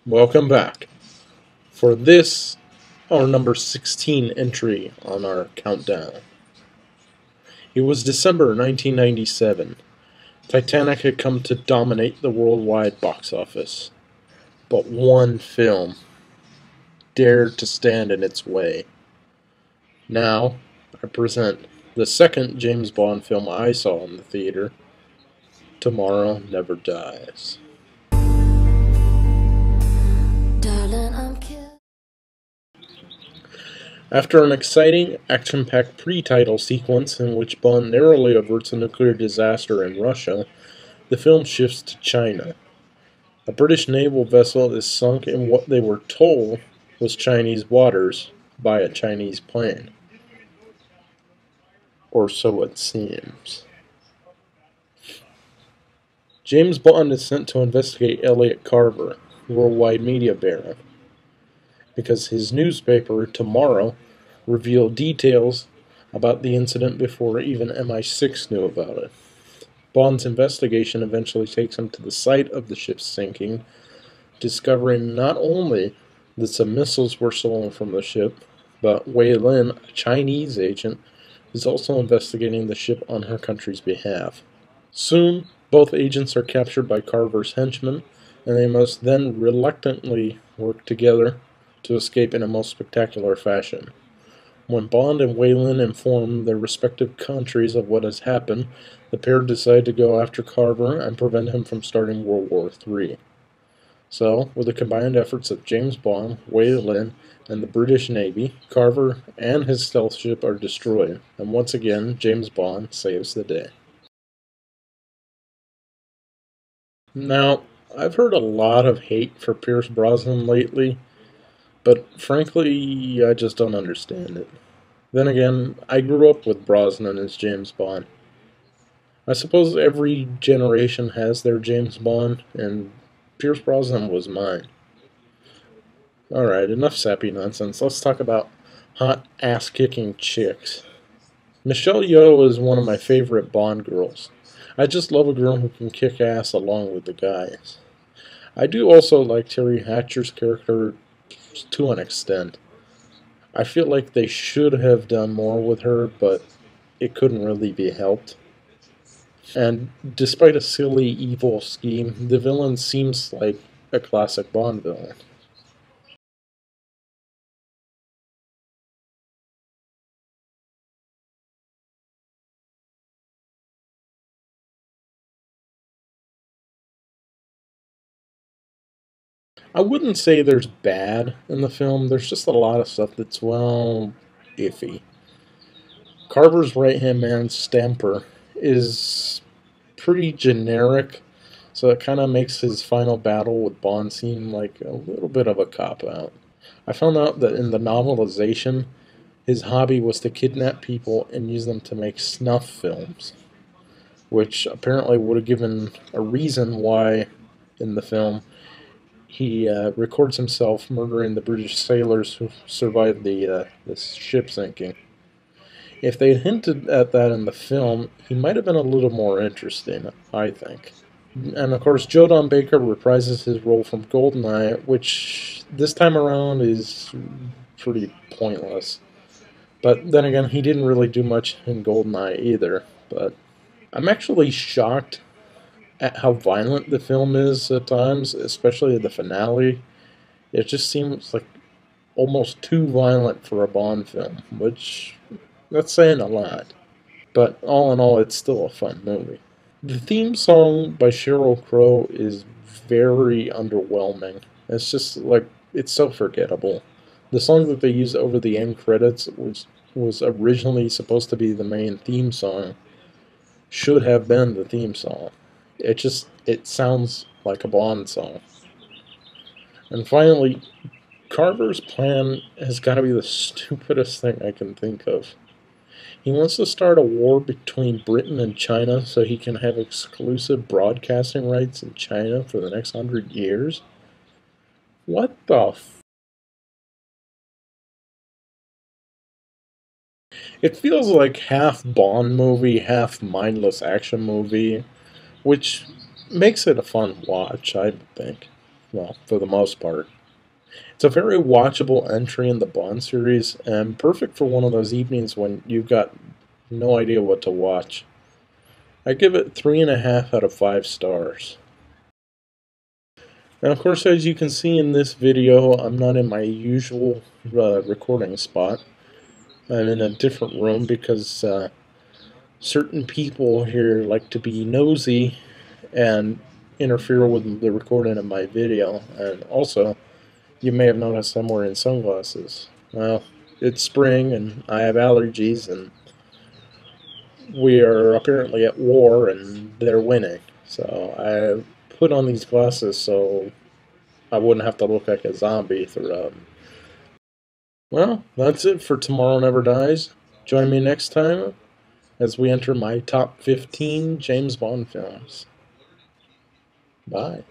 Welcome back. For this, our number 16 entry on our countdown. It was December 1997. Titanic had come to dominate the worldwide box office. But one film dared to stand in its way. Now, I present the second James Bond film I saw in the theater, Tomorrow Never Dies. After an exciting, action-packed pre-title sequence in which Bond narrowly averts a nuclear disaster in Russia, the film shifts to China. A British naval vessel is sunk in what they were told was Chinese waters by a Chinese plane. Or so it seems. James Bond is sent to investigate Elliot Carver, worldwide media baron, because his newspaper, Tomorrow, revealed details about the incident before even MI6 knew about it. Bond's investigation eventually takes him to the site of the ship's sinking, discovering not only that some missiles were stolen from the ship, but Wei Lin, a Chinese agent, is also investigating the ship on her country's behalf. Soon, both agents are captured by Carver's henchmen, and they must then reluctantly work together to escape in a most spectacular fashion. When Bond and Wei Lin inform their respective countries of what has happened, the pair decide to go after Carver and prevent him from starting World War III. So, with the combined efforts of James Bond, Wei Lin, and the British Navy, Carver and his stealth ship are destroyed, and once again, James Bond saves the day. Now, I've heard a lot of hate for Pierce Brosnan lately, but frankly, I just don't understand it. Then again, I grew up with Brosnan as James Bond. I suppose every generation has their James Bond, and Pierce Brosnan was mine. Alright, enough sappy nonsense. Let's talk about hot ass-kicking chicks. Michelle Yeoh is one of my favorite Bond girls. I just love a girl who can kick ass along with the guys. I do also like Terry Hatcher's character to an extent. I feel like they should have done more with her, but it couldn't really be helped. And despite a silly, evil scheme, the villain seems like a classic Bond villain. I wouldn't say there's bad in the film, there's just a lot of stuff that's, well, iffy. Carver's right-hand man, Stamper, is pretty generic, so it kind of makes his final battle with Bond seem like a little bit of a cop-out. I found out that in the novelization, his hobby was to kidnap people and use them to make snuff films, which apparently would have given a reason why, in the film, he records himself murdering the British sailors who survived the ship sinking. If they had hinted at that in the film, he might have been a little more interesting, I think. And of course, Joe Don Baker reprises his role from GoldenEye, which this time around is pretty pointless. But then again, he didn't really do much in GoldenEye either. But I'm actually shocked at how violent the film is at times, especially the finale. It just seems like almost too violent for a Bond film, which that's saying a lot. But all in all, it's still a fun movie. The theme song by Sheryl Crow is very underwhelming. It's just like, it's so forgettable. The song that they used over the end credits was originally supposed to be the main theme song. Should have been the theme song. It sounds like a Bond song. And finally, Carver's plan has got to be the stupidest thing I can think of. He wants to start a war between Britain and China so he can have exclusive broadcasting rights in China for the next 100 years? What the f... It feels like half Bond movie, half mindless action movie, which makes it a fun watch, I think. well, for the most part. It's a very watchable entry in the Bond series, and perfect for one of those evenings when you've got no idea what to watch. I give it 3.5 out of 5 stars. And of course, as you can see in this video, I'm not in my usual recording spot. I'm in a different room because certain people here like to be nosy and interfere with the recording of my video. And also, you may have noticed I'm wearing sunglasses. Well, it's spring and I have allergies, and we are apparently at war and they're winning. So I put on these glasses so I wouldn't have to look like a zombie through them. Well, that's it for Tomorrow Never Dies. Join me next time as we enter my top 15 James Bond films. Bye.